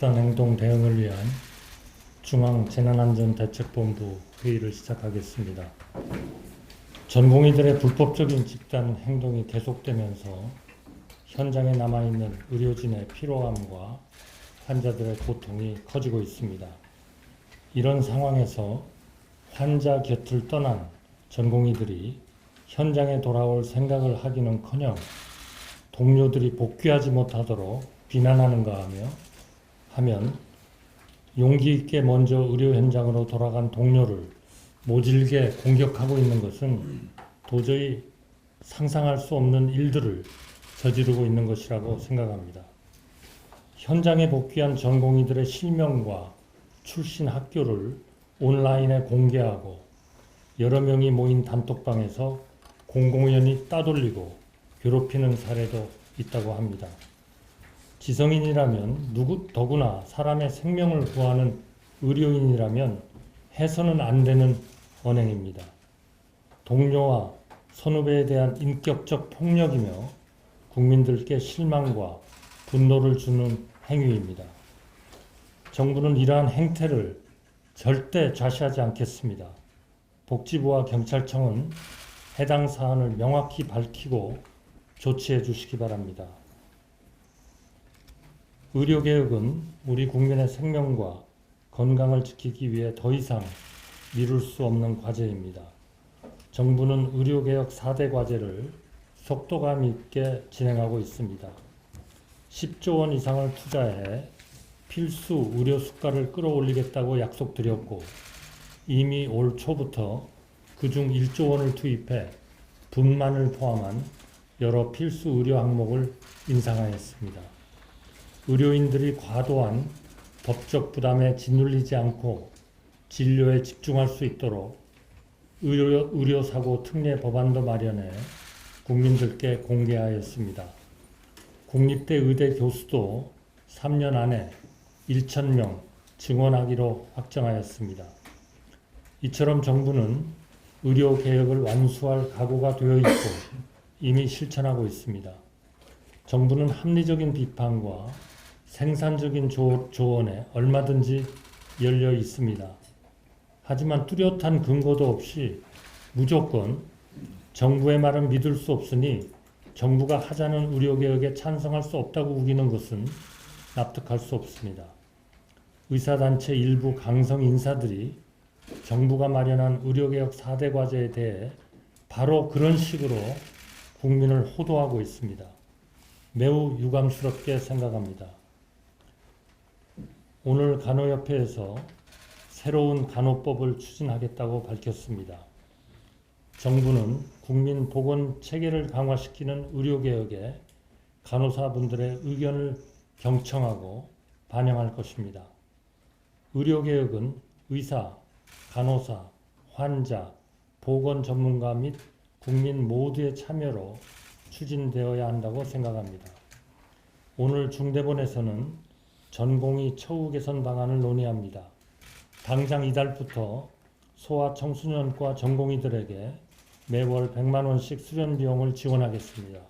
집단행동 대응을 위한 중앙재난안전대책본부 회의를 시작하겠습니다. 전공의들의 불법적인 집단 행동이 계속되면서 현장에 남아있는 의료진의 피로함과 환자들의 고통이 커지고 있습니다. 이런 상황에서 환자 곁을 떠난 전공의들이 현장에 돌아올 생각을 하기는커녕 동료들이 복귀하지 못하도록 비난하는가 하면 용기 있게 먼저 의료 현장으로 돌아간 동료를 모질게 공격하고 있는 것은 도저히 상상할 수 없는 일들을 저지르고 있는 것이라고 생각합니다. 현장에 복귀한 전공의들의 실명과 출신 학교를 온라인에 공개하고 여러 명이 모인 단톡방에서 공공연히 따돌리고 괴롭히는 사례도 있다고 합니다. 지성인이라면 더구나 사람의 생명을 구하는 의료인이라면 해서는 안 되는 언행입니다. 동료와 선후배에 대한 인격적 폭력이며 국민들께 실망과 분노를 주는 행위입니다. 정부는 이러한 행태를 절대 좌시하지 않겠습니다. 복지부와 경찰청은 해당 사안을 명확히 밝히고 조치해 주시기 바랍니다. 의료개혁은 우리 국민의 생명과 건강을 지키기 위해 더 이상 미룰 수 없는 과제입니다. 정부는 의료개혁 4대 과제를 속도감 있게 진행하고 있습니다. 10조 원 이상을 투자해 필수 의료 수가를 끌어올리겠다고 약속드렸고 이미 올 초부터 그중 1조 원을 투입해 분만을 포함한 여러 필수 의료 항목을 인상하였습니다. 의료인들이 과도한 법적 부담에 짓눌리지 않고 진료에 집중할 수 있도록 의료사고 특례 법안도 마련해 국민들께 공개하였습니다. 국립대 의대 교수도 3년 안에 1,000명 증원하기로 확정하였습니다. 이처럼 정부는 의료개혁을 완수할 각오가 되어 있고 이미 실천하고 있습니다. 정부는 합리적인 비판과 생산적인 조언에 얼마든지 열려 있습니다. 하지만 뚜렷한 근거도 없이 무조건 정부의 말은 믿을 수 없으니 정부가 하자는 의료개혁에 찬성할 수 없다고 우기는 것은 납득할 수 없습니다. 의사단체 일부 강성 인사들이 정부가 마련한 의료개혁 4대 과제에 대해 바로 그런 식으로 국민을 호도하고 있습니다. 매우 유감스럽게 생각합니다. 오늘 간호협회에서 새로운 간호법을 추진하겠다고 밝혔습니다. 정부는 국민 보건 체계를 강화시키는 의료개혁에 간호사분들의 의견을 경청하고 반영할 것입니다. 의료개혁은 의사, 간호사, 환자, 보건 전문가 및 국민 모두의 참여로 추진되어야 한다고 생각합니다. 오늘 중대본에서는 전공의 처우 개선 방안을 논의합니다. 당장 이달부터 소아청소년과 전공의들에게 매월 100만 원씩 수련 비용을 지원하겠습니다.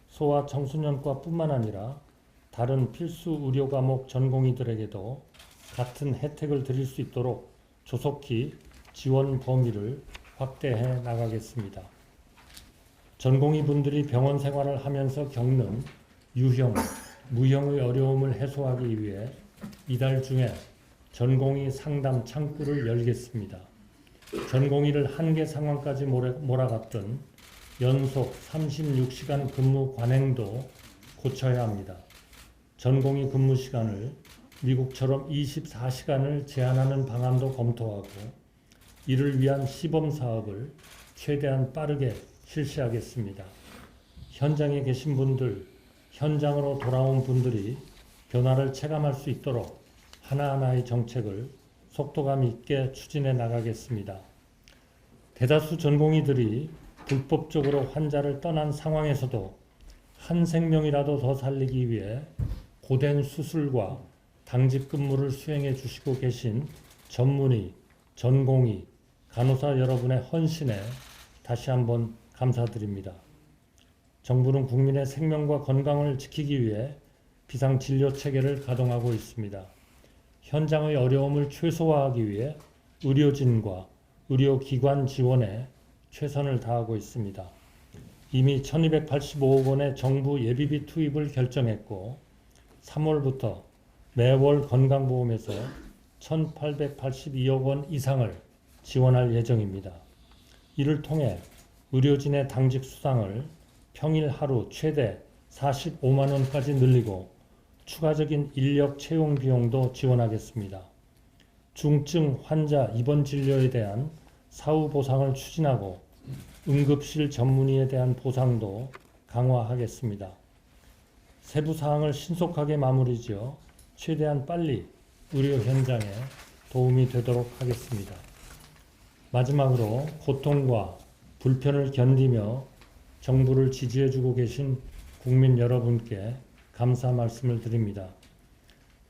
소아청소년과 뿐만 아니라 다른 필수 의료 과목 전공의들에게도 같은 혜택을 드릴 수 있도록 조속히 지원 범위를 확대해 나가겠습니다. 전공의 분들이 병원 생활을 하면서 겪는 유형, 무형의 어려움을 해소하기 위해 이달 중에 전공의 상담 창구를 열겠습니다. 전공의를 한계 상황까지 몰아갔던 연속 36시간 근무 관행도 고쳐야 합니다. 전공의 근무 시간을 미국처럼 24시간을 제한하는 방안도 검토하고 이를 위한 시범 사업을 최대한 빠르게 실시하겠습니다. 현장에 계신 분들, 현장으로 돌아온 분들이 변화를 체감할 수 있도록 하나하나의 정책을 속도감 있게 추진해 나가겠습니다. 대다수 전공의들이 불법적으로 환자를 떠난 상황에서도 한 생명이라도 더 살리기 위해 고된 수술과 당직 근무를 수행해 주시고 계신 전문의, 전공의, 간호사 여러분의 헌신에 다시 한번 감사드립니다. 정부는 국민의 생명과 건강을 지키기 위해 비상진료 체계를 가동하고 있습니다. 현장의 어려움을 최소화하기 위해 의료진과 의료기관 지원에 최선을 다하고 있습니다. 이미 1285억 원의 정부 예비비 투입을 결정했고 3월부터 매월 건강보험에서 1882억 원 이상을 지원할 예정입니다. 이를 통해 의료진의 당직 수당을 평일 하루 최대 45만 원까지 늘리고 추가적인 인력 채용 비용도 지원하겠습니다. 중증 환자 입원 진료에 대한 사후 보상을 추진하고 응급실 전문의에 대한 보상도 강화하겠습니다. 세부 사항을 신속하게 마무리지어 최대한 빨리 의료 현장에 도움이 되도록 하겠습니다. 마지막으로 고통과 불편을 견디며 정부를 지지해주고 계신 국민 여러분께 감사 말씀을 드립니다.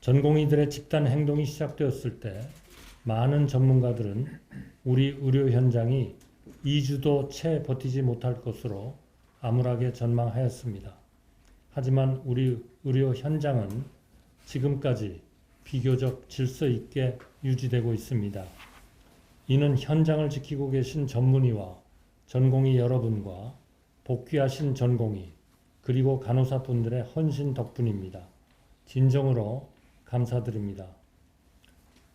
전공의들의 집단 행동이 시작되었을 때 많은 전문가들은 우리 의료 현장이 2주도 채 버티지 못할 것으로 암울하게 전망하였습니다. 하지만 우리 의료 현장은 지금까지 비교적 질서 있게 유지되고 있습니다. 이는 현장을 지키고 계신 전문의와 전공의 여러분과 복귀하신 전공의 그리고 간호사분들의 헌신 덕분입니다. 진정으로 감사드립니다.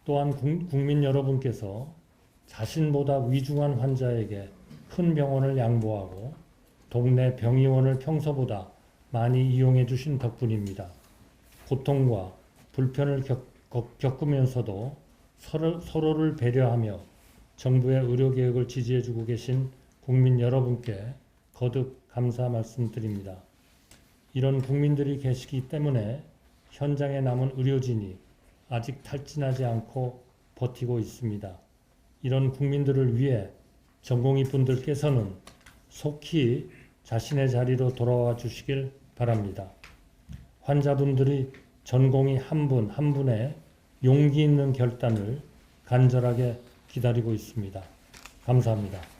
또한 국민 여러분께서 자신보다 위중한 환자에게 큰 병원을 양보하고 동네 병의원을 평소보다 많이 이용해 주신 덕분입니다. 고통과 불편을 겪으면서도 서로를 배려하며 정부의 의료개혁을 지지해주고 계신 국민 여러분께 거듭 감사 말씀드립니다. 이런 국민들이 계시기 때문에 현장에 남은 의료진이 아직 탈진하지 않고 버티고 있습니다. 이런 국민들을 위해 전공의 분들께서는 속히 자신의 자리로 돌아와 주시길 바랍니다. 환자분들이 전공의 한 분 한 분의 용기 있는 결단을 간절하게 기다리고 있습니다. 감사합니다.